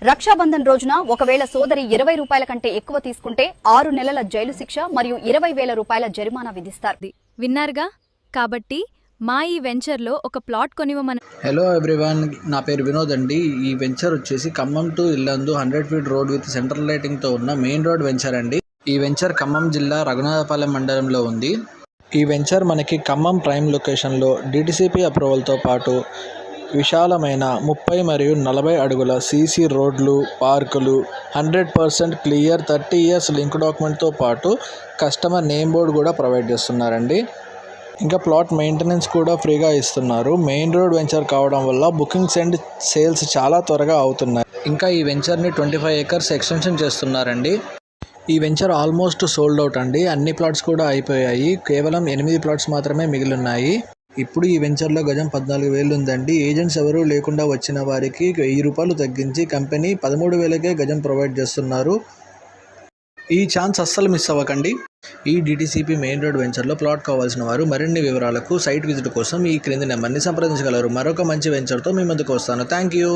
రక్షాబంధన్ రోజున ఒకవేళ సోదరి 20 రూపాయల కంటే ఎక్కువ తీసుకుంటే 6 నెలల జైలు శిక్ష మరియు 20,000 రూపాయల జరిమానా విధిస్తారు. విన్నారుగా? కాబట్టి మా ఈ వెంచర్లో ఒక ప్లాట్ కొనివ్వమని. హలో ఎవ్రీవన్, నా పేరు వినోద్ అండి. ఈ వెంచర్ వచ్చేసి Khammam to Yellandu 100 feet road with central లైటింగ్తో ఉన్న మెయిన్ రోడ్ వెంచర్ అండి. ఈ వెంచర్ ఖమ్మం జిల్లా రఘునాథపాలెం మండలంలో ఉంది. ఈ వెంచర్ మనకి ఖమ్మం ప్రైమ్ లొకేషన్లో DTCP అప్రూవల్తో పాటు విశాలమైన 30 మరియు 40 అడుగుల CC రోడ్లు, పార్కులు, 100% క్లియర్ 30 years లింక్ డాక్యుమెంట్తో పాటు కస్టమర్ నేమ్ బోర్డు కూడా ప్రొవైడ్ చేస్తున్నారండి. ఇంకా ప్లాట్ మెయింటెనెన్స్ కూడా ఫ్రీగా ఇస్తున్నారు. మెయిన్ రోడ్ వెంచర్ కావడం వల్ల బుకింగ్స్ అండ్ సేల్స్ చాలా త్వరగా అవుతున్నాయి. ఇంకా ఈ వెంచర్ని 25 acres ఎక్స్టెన్షన్ చేస్తున్నారండి. ఈ వెంచర్ ఆల్మోస్ట్ సోల్డ్ అవుట్ అండి. అన్ని ప్లాట్స్ కూడా అయిపోయాయి. కేవలం 8 ప్లాట్స్ మాత్రమే మిగిలిన్నాయి. ఇప్పుడు ఈ వెంచర్లో గజం 14,000 ఉందండి. ఏజెంట్స్ ఎవరూ లేకుండా వచ్చిన వారికి 1000 రూపాయలు తగ్గించి కంపెనీ 13,000కే గజం ప్రొవైడ్ చేస్తున్నారు. ఈ ఛాన్స్ అస్సలు మిస్ అవ్వకండి. ఈ DTCP మెయిన్ రోడ్ వెంచర్లో ప్లాట్ కావాల్సిన వారు మరిన్ని వివరాలకు సైట్ విజిట్ కోసం ఈ క్రింది నెంబర్ని సంప్రదించగలరు. మరొక మంచి వెంచర్తో మీ ముందుకు వస్తాను. Thank you.